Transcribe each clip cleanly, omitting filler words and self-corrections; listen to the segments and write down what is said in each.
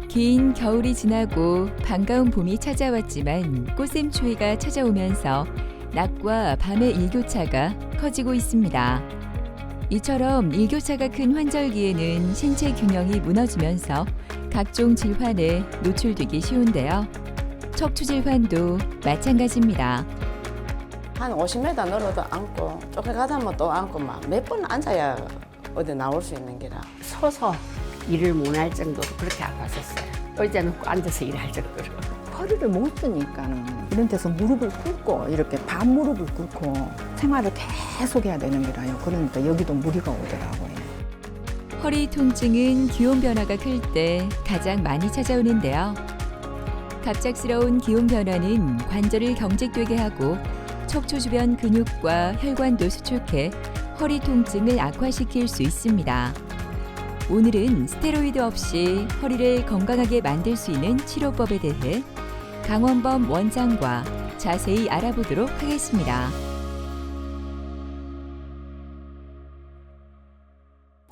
긴 겨울이 지나고 반가운 봄이 찾아왔지만 꽃샘추위가 찾아오면서 낮과 밤의 일교차가 커지고 있습니다. 이처럼 일교차가 큰 환절기에는 신체 균형이 무너지면서 각종 질환에 노출되기 쉬운데요. 척추 질환도 마찬가지입니다. 한 50m 늘어도 앉고 쫓겨가다 하면 또 앉고 막 몇 번 앉아야 어디 나올 수 있는 게라. 서서 일을 못 할 정도로 그렇게 아팠었어요. 의자 놓고 앉아서 일할 정도로. 허리를 못 쓰니까는 이런 데서 무릎을 꿇고 이렇게 반무릎을 꿇고 생활을 계속 해야 되는 거라요. 그러니까 여기도 무리가 오더라고요. 허리 통증은 기온 변화가 클 때 가장 많이 찾아오는데요. 갑작스러운 기온 변화는 관절을 경직되게 하고 척추 주변 근육과 혈관도 수축해 허리 통증을 악화시킬 수 있습니다. 오늘은 스테로이드 없이 허리를 건강하게 만들 수 있는 치료법에 대해 강원범 원장과 자세히 알아보도록 하겠습니다.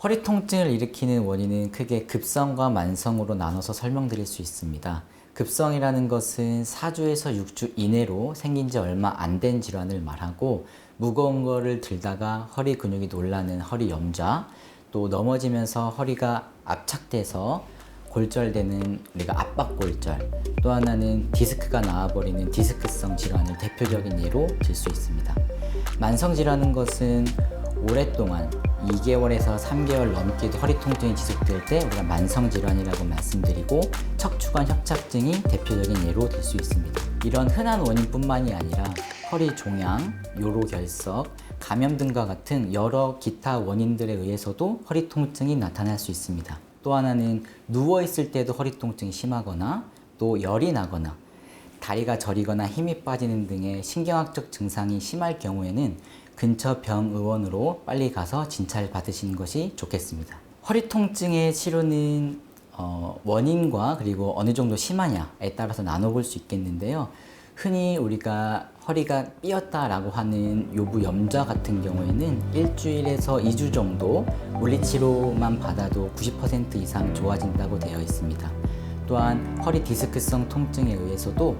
허리 통증을 일으키는 원인은 크게 급성과 만성으로 나눠서 설명드릴 수 있습니다. 급성이라는 것은 4주에서 6주 이내로 생긴 지 얼마 안 된 질환을 말하고 무거운 거를 들다가 허리 근육이 놀라는 허리 염좌, 또 넘어지면서 허리가 압착돼서 골절되는 우리가 압박골절, 또 하나는 디스크가 나와버리는 디스크성 질환을 대표적인 예로 들 수 있습니다. 만성 질환은 것은 오랫동안 2개월에서 3개월 넘게도 허리 통증이 지속될 때 우리가 만성 질환이라고 말씀드리고 척추관 협착증이 대표적인 예로 들 수 있습니다. 이런 흔한 원인뿐만이 아니라 허리 종양, 요로 결석, 감염 등과 같은 여러 기타 원인들에 의해서도 허리 통증이 나타날 수 있습니다. 또 하나는 누워 있을 때도 허리 통증이 심하거나 또 열이 나거나 다리가 저리거나 힘이 빠지는 등의 신경학적 증상이 심할 경우에는 근처 병의원으로 빨리 가서 진찰 받으시는 것이 좋겠습니다. 허리 통증의 치료는 원인과 그리고 어느 정도 심하냐에 따라서 나눠볼 수 있겠는데요. 흔히 우리가 허리가 삐었다라고 하는 요부 염좌 같은 경우에는 일주일에서 2주 정도 물리치료만 받아도 90% 이상 좋아진다고 되어 있습니다. 또한 허리 디스크성 통증에 의해서도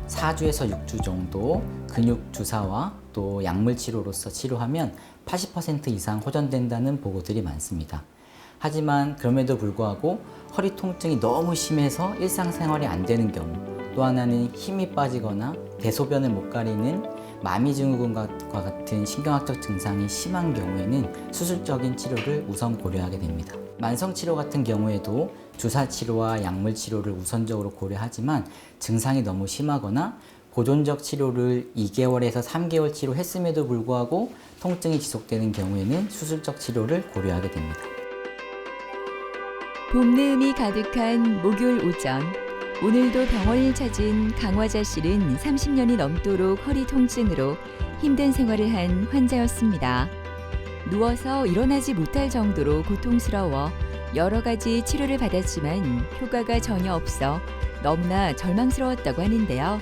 4주에서 6주 정도 근육 주사와 또 약물 치료로서 치료하면 80% 이상 호전된다는 보고들이 많습니다. 하지만 그럼에도 불구하고 허리 통증이 너무 심해서 일상생활이 안 되는 경우, 또 하나는 힘이 빠지거나 대소변을 못 가리는 마미증후군과 같은 신경학적 증상이 심한 경우에는 수술적인 치료를 우선 고려하게 됩니다. 만성치료 같은 경우에도 주사치료와 약물치료를 우선적으로 고려하지만 증상이 너무 심하거나 보존적 치료를 2개월에서 3개월 치료했음에도 불구하고 통증이 지속되는 경우에는 수술적 치료를 고려하게 됩니다. 봄내음이 가득한 목요일 오전, 오늘도 병원을 찾은 강화자 씨는 30년이 넘도록 허리 통증으로 힘든 생활을 한 환자였습니다. 누워서 일어나지 못할 정도로 고통스러워 여러 가지 치료를 받았지만 효과가 전혀 없어 너무나 절망스러웠다고 하는데요.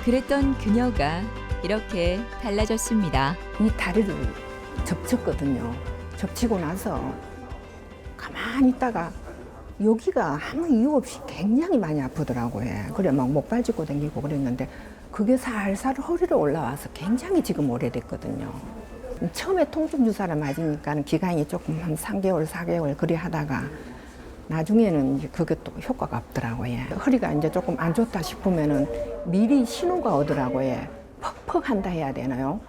그랬던 그녀가 이렇게 달라졌습니다. 이 다리를 접쳤거든요. 접치고 나서 가만히 있다가 여기가 아무 이유 없이 굉장히 많이 아프더라고요. 그래 막 목발 짚고 다니고 그랬는데 그게 살살 허리로 올라와서 굉장히 지금 오래됐거든요. 처음에 통증 주사를 맞으니까 기간이 조금 한 3개월, 4개월 그리 하다가 나중에는 이제 그게 또 효과가 없더라고요. 허리가 이제 조금 안 좋다 싶으면은 미리 신호가 오더라고요. 퍽퍽 한다 해야 되나요?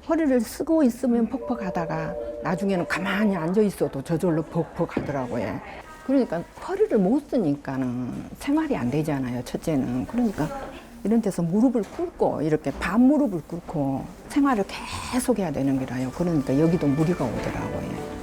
허리를 쓰고 있으면 퍽퍽 하다가 나중에는 가만히 앉아 있어도 저절로 퍽퍽 하더라고요. 그러니까 허리를 못 쓰니까는 생활이 안 되잖아요, 첫째는. 그러니까 이런 데서 무릎을 꿇고 이렇게 반무릎을 꿇고 생활을 계속 해야 되는 거라요. 그러니까 여기도 무리가 오더라고요.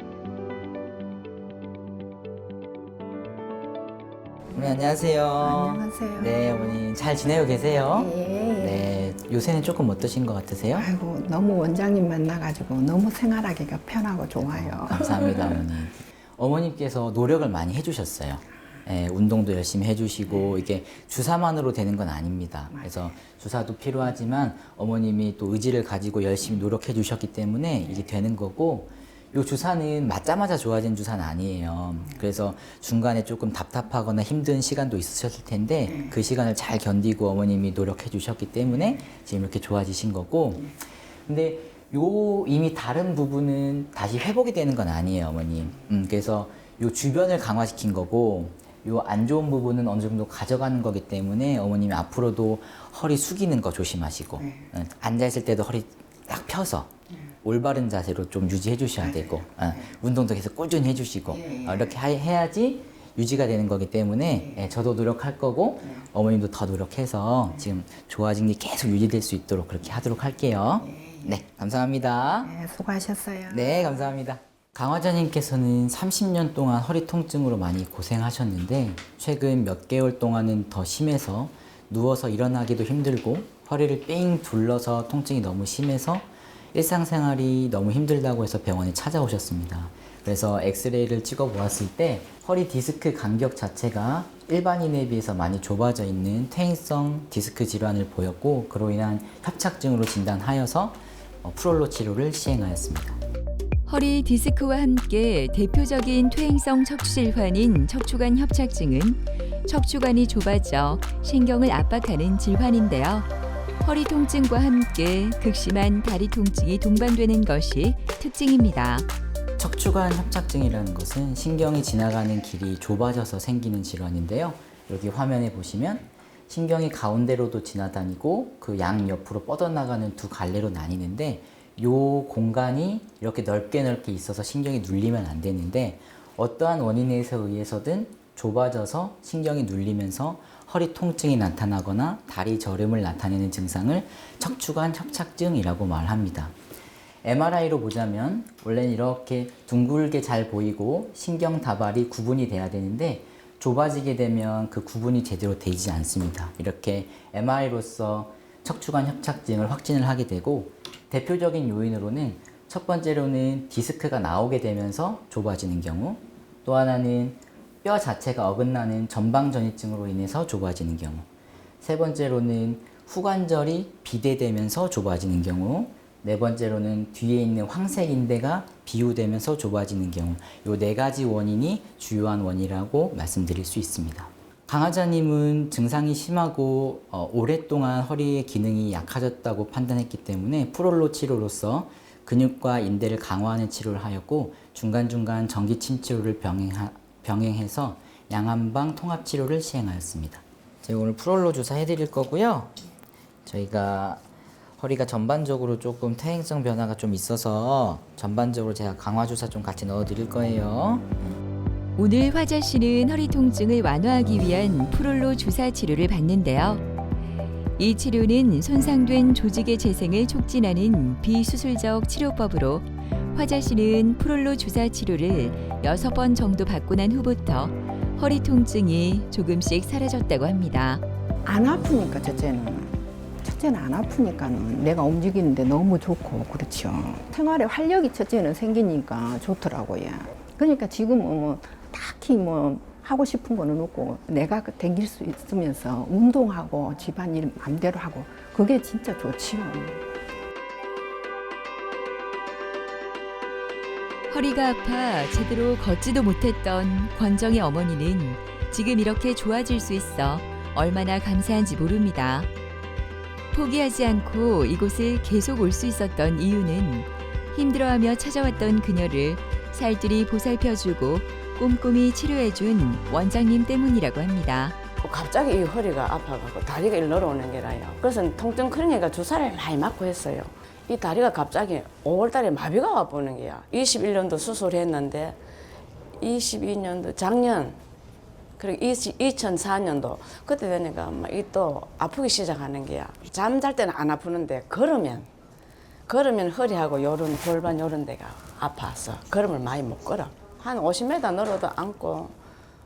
어머니 안녕하세요. 안녕하세요. 네, 어머니 잘 지내고 계세요? 예. 네, 요새는 조금 어떠신 것 같으세요? 아이고 너무 원장님 만나가지고 너무 생활하기가 편하고 좋아요. 감사합니다, 어머니. 어머님께서 노력을 많이 해주셨어요. 예, 운동도 열심히 해주시고 이게 주사만으로 되는 건 아닙니다. 그래서 주사도 필요하지만 어머님이 또 의지를 가지고 열심히 노력해 주셨기 때문에 이게 되는 거고, 이 주사는 맞자마자 좋아진 주사는 아니에요. 그래서 중간에 조금 답답하거나 힘든 시간도 있으셨을 텐데 그 시간을 잘 견디고 어머님이 노력해 주셨기 때문에 지금 이렇게 좋아지신 거고, 근데 요 이미 다른 부분은 다시 회복이 되는 건 아니에요, 어머님. 그래서 요 주변을 강화시킨 거고, 요 안 좋은 부분은 어느 정도 가져가는 거기 때문에 어머님이 앞으로도 허리 숙이는 거 조심하시고, 앉아있을 때도 허리 딱 펴서 올바른 자세로 좀 유지해 주셔야 되고, 운동도 계속 꾸준히 해 주시고, 이렇게 해야지 유지가 되는 거기 때문에 저도 노력할 거고 어머님도 더 노력해서 지금 좋아진 게 계속 유지될 수 있도록 그렇게 하도록 할게요. 네, 감사합니다. 네, 수고하셨어요. 네, 감사합니다. 강화자님께서는 30년 동안 허리 통증으로 많이 고생하셨는데 최근 몇 개월 동안은 더 심해서 누워서 일어나기도 힘들고 허리를 삥 둘러서 통증이 너무 심해서 일상생활이 너무 힘들다고 해서 병원에 찾아오셨습니다. 그래서 엑스레이를 찍어 보았을 때 허리 디스크 간격 자체가 일반인에 비해서 많이 좁아져 있는 퇴행성 디스크 질환을 보였고, 그로 인한 협착증으로 진단하여서 프롤로 치료를 시행하였습니다. 허리 디스크와 함께 대표적인 퇴행성 척추 질환인 척추관 협착증은 척추관이 좁아져 신경을 압박하는 질환인데요. 허리 통증과 함께 극심한 다리 통증이 동반되는 것이 특징입니다. 척추관 협착증이라는 것은 신경이 지나가는 길이 좁아져서 생기는 질환인데요. 여기 화면에 보시면 신경이 가운데로도 지나다니고 그 양옆으로 뻗어나가는 두 갈래로 나뉘는데, 이 공간이 이렇게 넓게 있어서 신경이 눌리면 안 되는데 어떠한 원인에 의해서든 좁아져서 신경이 눌리면서 허리 통증이 나타나거나 다리 저림을 나타내는 증상을 척추관 협착증이라고 말합니다. MRI로 보자면 원래는 이렇게 둥글게 잘 보이고 신경 다발이 구분이 돼야 되는데 좁아지게 되면 그 구분이 제대로 되지 않습니다. 이렇게 MRI로서 척추관 협착증을 확진을 하게 되고, 대표적인 요인으로는 첫 번째로는 디스크가 나오게 되면서 좁아지는 경우, 또 하나는 뼈 자체가 어긋나는 전방전이증으로 인해서 좁아지는 경우, 세 번째로는 후관절이 비대되면서 좁아지는 경우, 네 번째로는 뒤에 있는 황색 인대가 비우되면서 좁아지는 경우, 이 네 가지 원인이 주요한 원인이라고 말씀드릴 수 있습니다. 강화자님은 증상이 심하고 오랫동안 허리의 기능이 약해졌다고 판단했기 때문에 프롤로 치료로서 근육과 인대를 강화하는 치료를 하였고, 중간중간 전기침 치료를 병행해서 양한방 통합 치료를 시행하였습니다. 제가 오늘 프롤로 주사 해드릴 거고요. 저희가 허리가 전반적으로 조금 퇴행성 변화가 좀 있어서 전반적으로 제가 강화 주사 좀 같이 넣어 드릴 거예요. 오늘 화자 씨는 허리 통증을 완화하기 위한 프롤로 주사 치료를 받는데요. 이 치료는 손상된 조직의 재생을 촉진하는 비수술적 치료법으로 화자 씨는 프롤로 주사 치료를 6번 정도 받고 난 후부터 허리 통증이 조금씩 사라졌다고 합니다. 안 아프니까 첫째는 안 아프니까는 내가 움직이는데 너무 좋고 그렇죠. 생활에 활력이 첫째는 생기니까 좋더라고요. 그러니까 지금은 뭐 딱히 뭐 하고 싶은 거는 없고 내가 댕길 수 있으면서 운동하고 집안일 마음대로 하고 그게 진짜 좋지요. 허리가 아파 제대로 걷지도 못했던 권정희 어머니는 지금 이렇게 좋아질 수 있어 얼마나 감사한지 모릅니다. 포기하지 않고 이곳을 계속 올 수 있었던 이유는 힘들어하며 찾아왔던 그녀를 살뜰히 보살펴주고 꼼꼼히 치료해준 원장님 때문이라고 합니다. 갑자기 이 허리가 아파가지고 다리가 일로 내려오는 게라요. 그래서 통증 클리닉가 주사를 많이 맞고 했어요. 이 다리가 갑자기 5월달에 마비가 와보는 게야. 21년도 수술했는데 22년도 작년 그리고 2004년도 그때 되니까 또 아프기 시작하는 게야. 잠잘 때는 안 아프는데 걸으면 허리하고 요런 골반 요런 데가 아파서 걸음을 많이 못 걸어. 한 50m 늘어도 앉고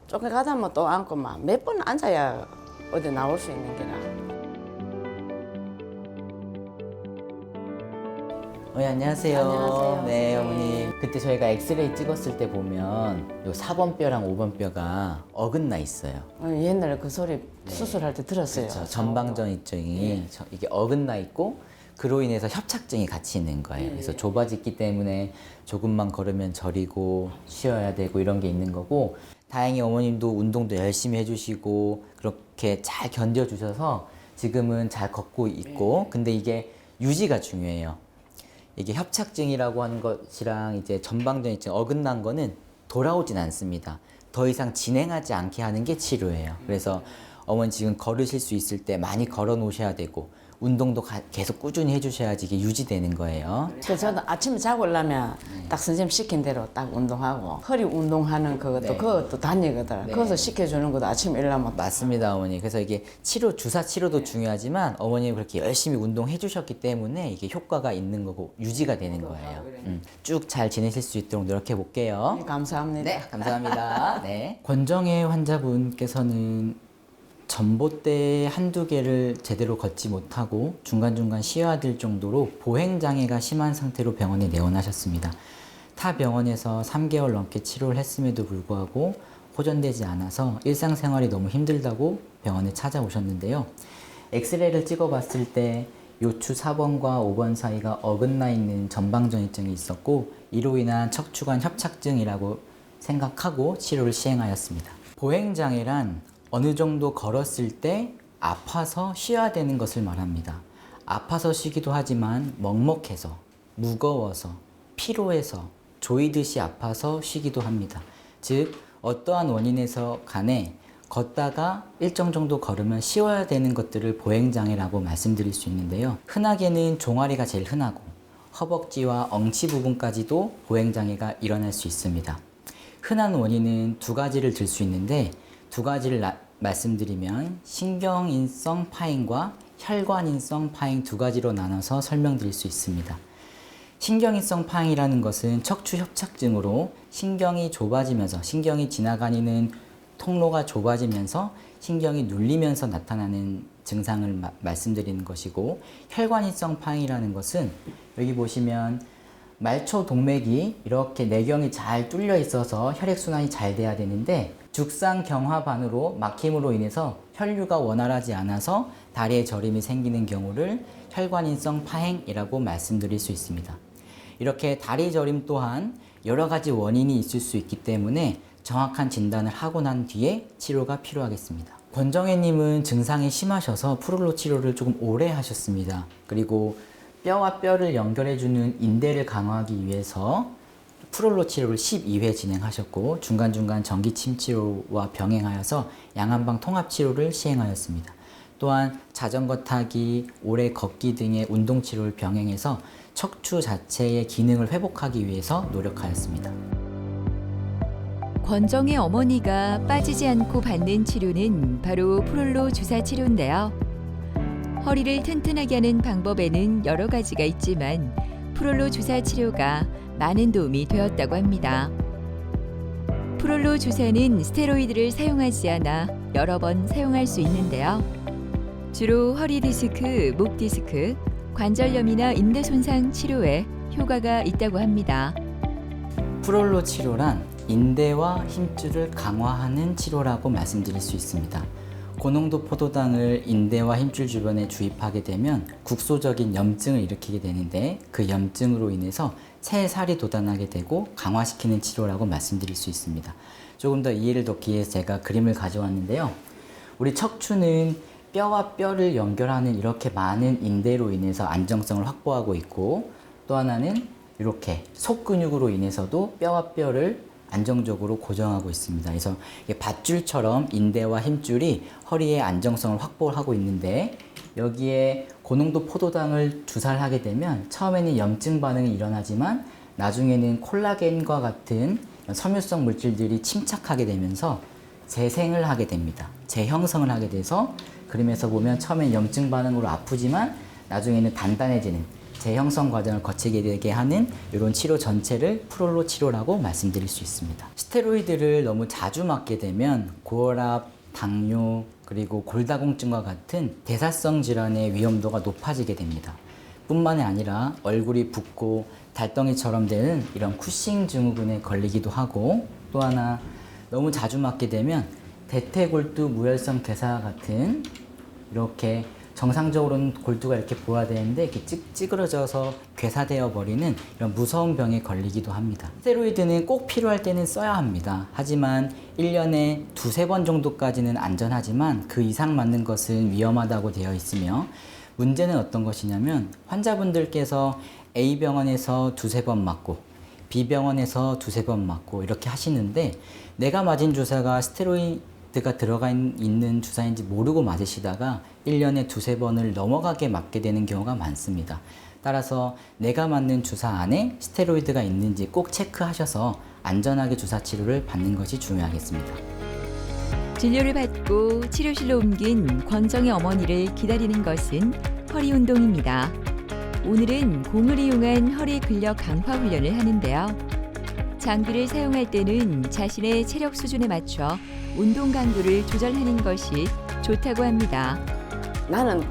조금 가다 보면 또 앉고 막 몇 번 앉아야 어디 나올 수 있는 게라. 안녕하세요. 안녕하세요, 네, 선생님. 어머니. 그때 저희가 엑스레이 찍었을 때 보면 요 4번 뼈랑 5번 뼈가 어긋나 있어요. 옛날에 그 소리 수술할 때 들었어요. 그렇죠. 전방전이증이 이게 어긋나 있고, 그로 인해서 협착증이 같이 있는 거예요. 그래서 좁아졌기 때문에 조금만 걸으면 저리고 쉬어야 되고 이런 게 있는 거고, 다행히 어머님도 운동도 열심히 해주시고 그렇게 잘 견뎌주셔서 지금은 잘 걷고 있고, 근데 이게 유지가 중요해요. 이게 협착증이라고 하는 것이랑 이제 전방전이증 어긋난 거는 돌아오진 않습니다. 더 이상 진행하지 않게 하는 게 치료예요. 그래서 어머니 지금 걸으실 수 있을 때 많이 걸어 놓으셔야 되고, 운동도 계속 꾸준히 해주셔야지 이게 유지되는 거예요. 그래서 저도 아침에 자고 오려면 딱 선생님 시킨 대로 딱 운동하고, 허리 운동하는 그것도 그것도 다니거든. 그것도 시켜주는 것도 아침에 일어나면 맞습니다, 어머니. 그래서 이게 주사 치료도 중요하지만 어머님이 그렇게 열심히 운동해 주셨기 때문에 이게 효과가 있는 거고 유지가 되는 거예요. 쭉 잘 지내실 수 있도록 노력해 볼게요. 감사합니다. 네, 감사합니다. 네. 권정혜 환자분께서는 전봇대 한두 개를 제대로 걷지 못하고 중간중간 쉬어야 될 정도로 보행장애가 심한 상태로 병원에 내원하셨습니다. 타 병원에서 3개월 넘게 치료를 했음에도 불구하고 호전되지 않아서 일상생활이 너무 힘들다고 병원에 찾아오셨는데요. 엑스레이를 찍어봤을 때 요추 4번과 5번 사이가 어긋나 있는 전방전이증이 있었고, 이로 인한 척추관 협착증이라고 생각하고 치료를 시행하였습니다. 보행장애란 어느 정도 걸었을 때 아파서 쉬어야 되는 것을 말합니다. 아파서 쉬기도 하지만 먹먹해서, 무거워서, 피로해서, 조이듯이 아파서 쉬기도 합니다. 즉 어떠한 원인에서 간에 걷다가 일정 정도 걸으면 쉬어야 되는 것들을 보행장애라고 말씀드릴 수 있는데요. 흔하게는 종아리가 제일 흔하고 허벅지와 엉치 부분까지도 보행장애가 일어날 수 있습니다. 흔한 원인은 두 가지를 들 수 있는데, 두 가지를 말씀드리면 신경인성 파행과 혈관인성 파행 두 가지로 나눠서 설명드릴 수 있습니다. 신경인성 파행이라는 것은 척추 협착증으로 신경이 좁아지면서, 신경이 지나가는 통로가 좁아지면서 신경이 눌리면서 나타나는 증상을 말씀드리는 것이고, 혈관인성 파행이라는 것은 여기 보시면 말초 동맥이 이렇게 내경이 잘 뚫려 있어서 혈액순환이 잘 돼야 되는데, 죽상경화반으로 막힘으로 인해서 혈류가 원활하지 않아서 다리에 저림이 생기는 경우를 혈관인성 파행이라고 말씀드릴 수 있습니다. 이렇게 다리 저림 또한 여러 가지 원인이 있을 수 있기 때문에 정확한 진단을 하고 난 뒤에 치료가 필요하겠습니다. 권정혜님은 증상이 심하셔서 프롤로 치료를 조금 오래 하셨습니다. 그리고 뼈와 뼈를 연결해주는 인대를 강화하기 위해서 프롤로 치료를 12회 진행하셨고, 중간중간 전기침 치료와 병행하여서 양한방 통합 치료를 시행하였습니다. 또한 자전거 타기, 오래 걷기 등의 운동 치료를 병행해서 척추 자체의 기능을 회복하기 위해서 노력하였습니다. 권정의 어머니가 빠지지 않고 받는 치료는 바로 프롤로 주사 치료인데요. 허리를 튼튼하게 하는 방법에는 여러 가지가 있지만 프롤로 주사 치료가 많은 도움이 되었다고 합니다. 프롤로 주사는 스테로이드를 사용하지 않아 여러 번 사용할 수 있는데요. 주로 허리 디스크, 목 디스크, 관절염이나 인대 손상 치료에 효과가 있다고 합니다. 프롤로 치료란 인대와 힘줄을 강화하는 치료라고 말씀드릴 수 있습니다. 고농도 포도당을 인대와 힘줄 주변에 주입하게 되면 국소적인 염증을 일으키게 되는데, 그 염증으로 인해서 새살이 돋아나게 되고 강화시키는 치료라고 말씀드릴 수 있습니다. 조금 더 이해를 돕기 위해서 제가 그림을 가져왔는데요. 우리 척추는 뼈와 뼈를 연결하는 이렇게 많은 인대로 인해서 안정성을 확보하고 있고, 또 하나는 이렇게 속근육으로 인해서도 뼈와 뼈를 안정적으로 고정하고 있습니다. 그래서 밧줄처럼 인대와 힘줄이 허리의 안정성을 확보하고 있는데, 여기에 고농도 포도당을 주사를 하게 되면 처음에는 염증 반응이 일어나지만 나중에는 콜라겐과 같은 섬유성 물질들이 침착하게 되면서 재생을 하게 됩니다. 재형성을 하게 돼서 그림에서 보면 처음엔 염증 반응으로 아프지만 나중에는 단단해지는 재형성 과정을 거치게 되게 하는 이런 치료 전체를 프롤로 치료라고 말씀드릴 수 있습니다. 스테로이드를 너무 자주 맞게 되면 고혈압, 당뇨, 그리고 골다공증과 같은 대사성 질환의 위험도가 높아지게 됩니다. 뿐만이 아니라 얼굴이 붓고 달덩이처럼 되는 이런 쿠싱 증후군에 걸리기도 하고, 또 하나 너무 자주 맞게 되면 대퇴골두 무혈성 괴사 같은 이렇게 정상적으로는 골두가 이렇게 보아야 되는데 이렇게 찌그러져서 괴사되어 버리는 이런 무서운 병에 걸리기도 합니다. 스테로이드는 꼭 필요할 때는 써야 합니다. 하지만 1년에 두세 번 정도까지는 안전하지만 그 이상 맞는 것은 위험하다고 되어 있으며, 문제는 어떤 것이냐면 환자분들께서 A병원에서 두세 번 맞고 B병원에서 두세 번 맞고 이렇게 하시는데, 내가 맞은 주사가 스테로이드가 들어가 있는 주사인지 모르고 맞으시다가 1년에 두세 번을 넘어가게 맞게 되는 경우가 많습니다. 따라서 내가 맞는 주사 안에 스테로이드가 있는지 꼭 체크하셔서 안전하게 주사 치료를 받는 것이 중요하겠습니다. 진료를 받고 치료실로 옮긴 권정의 어머니를 기다리는 것은 허리 운동입니다. 오늘은 공을 이용한 허리 근력 강화 훈련을 하는데요. 장비를 사용할 때는 자신의 체력 수준에 맞춰 운동 강도를 조절하는 것이 좋다고 합니다. 나는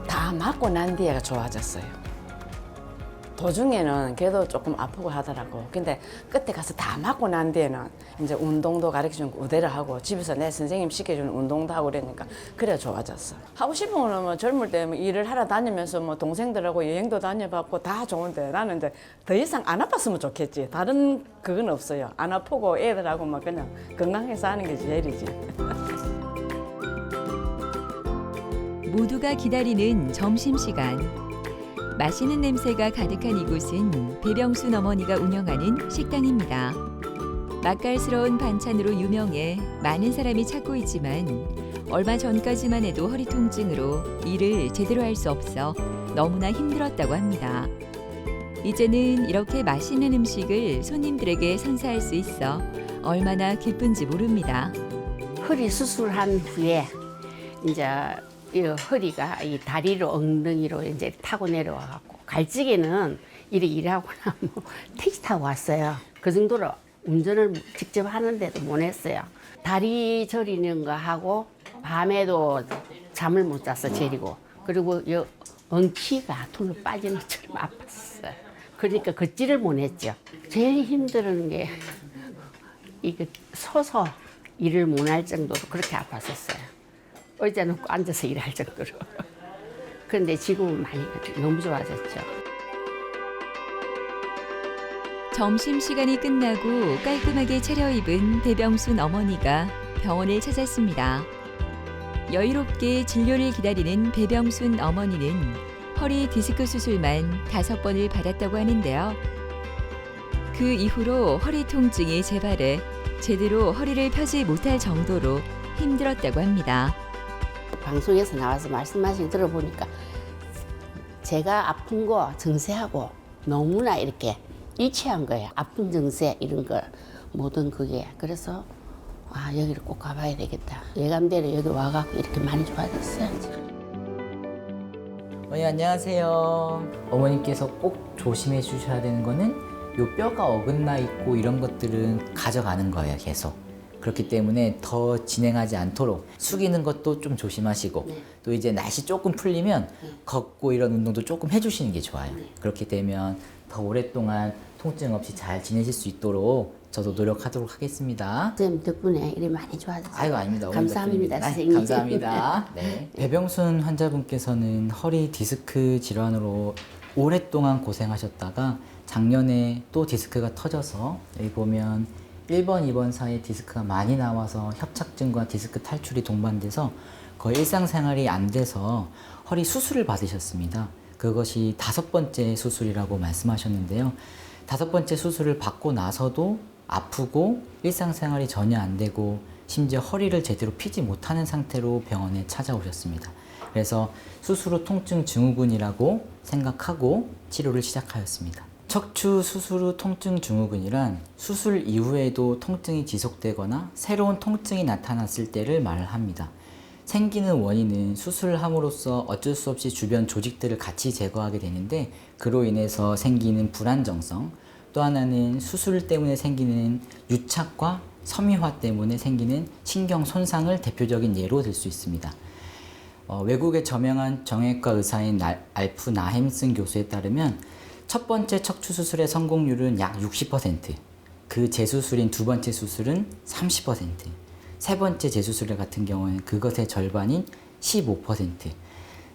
다 맞고 난 뒤에가 좋아졌어요. 도중에는 걔도 조금 아프고 하더라고. 근데 끝에 가서 다 맞고 난 뒤에는 이제 운동도 가르쳐주는 거 우대를 하고 집에서 내 선생님 시켜주는 운동도 하고 그러니까 그래 좋아졌어. 하고 싶은 거는 뭐 젊을 때 뭐 일을 하러 다니면서 뭐 동생들하고 여행도 다녀봤고 다 좋은데 나는 이제 더 이상 안 아팠으면 좋겠지. 다른 그건 없어요. 안 아프고 애들하고 막 그냥 건강해서 하는 게 제일이지. 모두가 기다리는 점심시간. 맛있는 냄새가 가득한 이곳은 배병순 어머니가 운영하는 식당입니다. 맛깔스러운 반찬으로 유명해 많은 사람이 찾고 있지만 얼마 전까지만 해도 허리 통증으로 일을 제대로 할 수 없어 너무나 힘들었다고 합니다. 이제는 이렇게 맛있는 음식을 손님들에게 선사할 수 있어 얼마나 기쁜지 모릅니다. 허리 수술한 후에 이제 이 허리가 이 다리로 엉덩이로 이제 타고 내려와 갖고 갈지기는 이리 일하고 나면 택시 타고 왔어요. 그 정도로 운전을 직접 하는데도 못 했어요. 다리 저리는 거 하고 밤에도 잠을 못 잤어 저리고. 그리고 이 엉키가 둘러 빠지는 것처럼 아팠어요. 그러니까 걷지를 못 했죠. 제일 힘든 게 이게 서서 일을 못 할 정도로 그렇게 아팠었어요. 의자 놓고 앉아서 일할 정도로. 그런데 지금은 많이 너무 좋아졌죠. 점심시간이 끝나고 깔끔하게 차려입은 배병순 어머니가 병원을 찾았습니다. 여유롭게 진료를 기다리는 배병순 어머니는 허리 디스크 수술만 5번을 받았다고 하는데요. 그 이후로 허리 통증이 재발해 제대로 허리를 펴지 못할 정도로 힘들었다고 합니다. 방송에서 나와서 말씀하신 들어보니까 제가 아픈 거 증세하고 너무나 이렇게 일치한 거예요. 아픈 증세 이런 거 모든 그게. 그래서 아 여기를 꼭 가봐야 되겠다. 예감대로 여기 와갖고 이렇게 많이 좋아졌어요. 어머니 안녕하세요. 어머님께서 꼭 조심해 주셔야 되는 거는 요 뼈가 어긋나 있고 이런 것들은 가져가는 거예요, 계속. 그렇기 때문에 더 진행하지 않도록 숙이는 것도 좀 조심하시고 또 이제 날씨 조금 풀리면 걷고 이런 운동도 조금 해주시는 게 좋아요. 그렇게 되면 더 오랫동안 통증 없이 잘 지내실 수 있도록 저도 노력하도록 하겠습니다. 선생님 덕분에 일이 많이 좋아졌어요. 아이고 아닙니다. 감사합니다, 덕분입니다. 선생님. 감사합니다. 네. 배병순 환자분께서는 허리 디스크 질환으로 오랫동안 고생하셨다가 작년에 또 디스크가 터져서 여기 보면 1번, 2번 사이에 디스크가 많이 나와서 협착증과 디스크 탈출이 동반돼서 거의 일상생활이 안 돼서 허리 수술을 받으셨습니다. 그것이 5번째 수술이라고 말씀하셨는데요. 5번째 수술을 받고 나서도 아프고 일상생활이 전혀 안 되고 심지어 허리를 제대로 피지 못하는 상태로 병원에 찾아오셨습니다. 그래서 수술 후 통증 증후군이라고 생각하고 치료를 시작하였습니다. 척추 수술 후 통증 증후군이란 수술 이후에도 통증이 지속되거나 새로운 통증이 나타났을 때를 말을 합니다. 생기는 원인은 수술을 함으로써 어쩔 수 없이 주변 조직들을 같이 제거하게 되는데 그로 인해서 생기는 불안정성, 또 하나는 수술 때문에 생기는 유착과 섬유화 때문에 생기는 신경 손상을 대표적인 예로 들 수 있습니다. 외국의 저명한 정형외과 의사인 알프 나햄슨 교수에 따르면 첫 번째 척추 수술의 성공률은 약 60%, 그 재수술인 두 번째 수술은 30%, 세 번째 재수술 같은 경우에는 그것의 절반인 15%,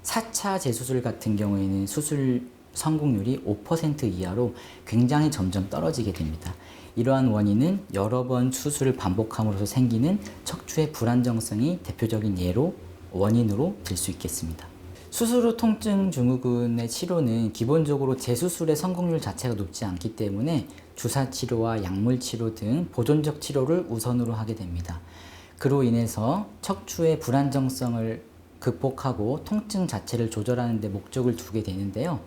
4차 재수술 같은 경우에는 수술 성공률이 5% 이하로 굉장히 점점 떨어지게 됩니다. 이러한 원인은 여러 번 수술을 반복함으로써 생기는 척추의 불안정성이 대표적인 원인으로 들 수 있겠습니다. 수술 후 통증 증후군의 치료는 기본적으로 재수술의 성공률 자체가 높지 않기 때문에 주사 치료와 약물 치료 등 보존적 치료를 우선으로 하게 됩니다. 그로 인해서 척추의 불안정성을 극복하고 통증 자체를 조절하는 데 목적을 두게 되는데요.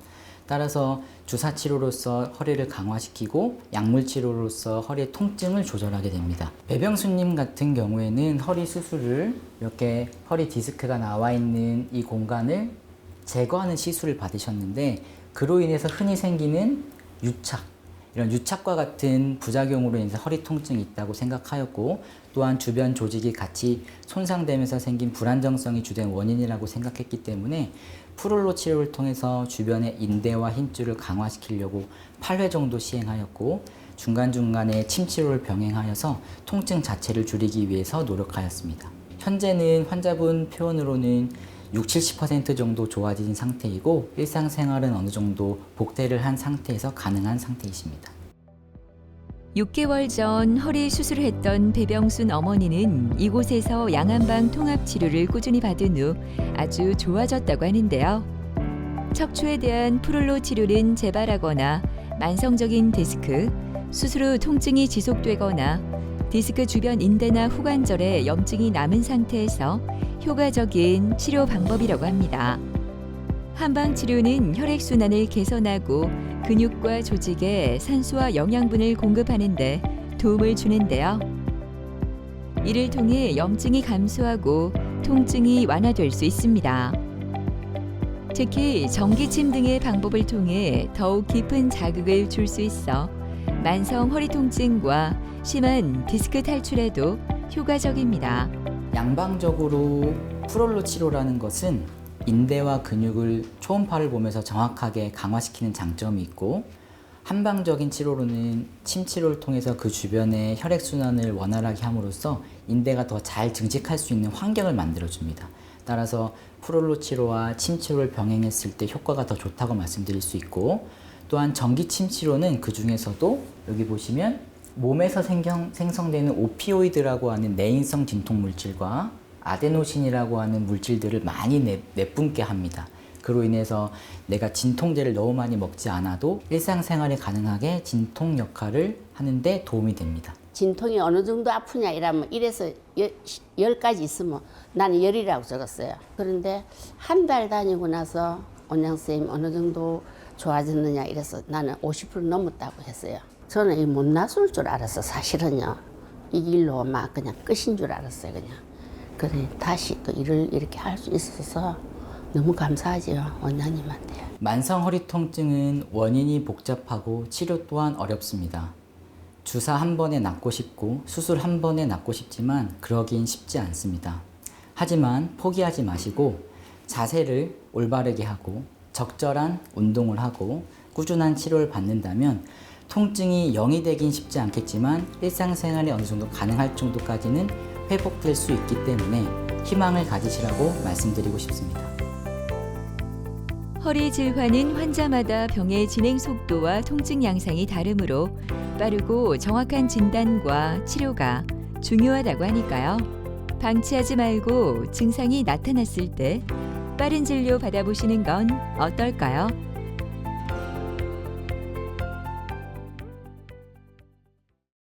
따라서 주사 치료로서 허리를 강화시키고 약물 치료로서 허리의 통증을 조절하게 됩니다. 배병수님 같은 경우에는 허리 수술을 이렇게 허리 디스크가 나와 있는 이 공간을 제거하는 시술을 받으셨는데 그로 인해서 흔히 생기는 유착, 이런 유착과 같은 부작용으로 인해서 허리 통증이 있다고 생각하였고 또한 주변 조직이 같이 손상되면서 생긴 불안정성이 주된 원인이라고 생각했기 때문에 프롤로 치료를 통해서 주변의 인대와 힘줄을 강화시키려고 8회 정도 시행하였고 중간중간에 침 치료를 병행하여서 통증 자체를 줄이기 위해서 노력하였습니다. 현재는 환자분 표현으로는 60-70% 정도 좋아진 상태이고 일상생활은 어느 정도 복대를 한 상태에서 가능한 상태이십니다. 6개월 전 허리 수술을 했던 배병순 어머니는 이곳에서 양한방 통합 치료를 꾸준히 받은 후 아주 좋아졌다고 하는데요. 척추에 대한 프롤로 치료는 재발하거나 만성적인 디스크, 수술 후 통증이 지속되거나 디스크 주변 인대나 후관절에 염증이 남은 상태에서 효과적인 치료 방법이라고 합니다. 한방 치료는 혈액순환을 개선하고 근육과 조직에 산소와 영양분을 공급하는 데 도움을 주는데요. 이를 통해 염증이 감소하고 통증이 완화될 수 있습니다. 특히 전기침 등의 방법을 통해 더욱 깊은 자극을 줄 수 있어 만성 허리 통증과 심한 디스크 탈출에도 효과적입니다. 양방적으로 프롤로 치료라는 것은 인대와 근육을 초음파를 보면서 정확하게 강화시키는 장점이 있고 한방적인 치료로는 침 치료를 통해서 그 주변의 혈액순환을 원활하게 함으로써 인대가 더 잘 증식할 수 있는 환경을 만들어줍니다. 따라서 프롤로 치료와 침 치료를 병행했을 때 효과가 더 좋다고 말씀드릴 수 있고 또한 전기 침 치료는 그 중에서도 여기 보시면 몸에서 생성되는 오피오이드라고 하는 내인성 진통 물질과 아데노신이라고 하는 물질들을 많이 내뿜게 합니다. 그로 인해서 내가 진통제를 너무 많이 먹지 않아도 일상생활이 가능하게 진통 역할을 하는데 도움이 됩니다. 진통이 어느 정도 아프냐 이러면 1에서 10까지 있으면 나는 10이라고 적었어요. 그런데 한 달 다니고 나서 원장쌤이 어느 정도 좋아졌느냐 이래서 나는 50% 넘었다고 했어요. 저는 이 못 나설 줄 알았어. 사실은요. 이 일로 막 그냥 끝인 줄 알았어요. 그냥. 그래 다시 또 일을 이렇게 할 수 있어서 너무 감사하지요. 원장님한테. 만성 허리 통증은 원인이 복잡하고 치료 또한 어렵습니다. 주사 한 번에 낫고 싶고 수술 한 번에 낫고 싶지만 그러긴 쉽지 않습니다. 하지만 포기하지 마시고 자세를 올바르게 하고 적절한 운동을 하고 꾸준한 치료를 받는다면 통증이 0이 되긴 쉽지 않겠지만 일상생활이 어느 정도 가능할 정도까지는 회복될 수 있기 때문에 희망을 가지시라고 말씀드리고 싶습니다. 허리 질환은 환자마다 병의 진행 속도와 통증 양상이 다르므로 빠르고 정확한 진단과 치료가 중요하다고 하니까요. 방치하지 말고 증상이 나타났을 때 빠른 진료 받아보시는 건 어떨까요?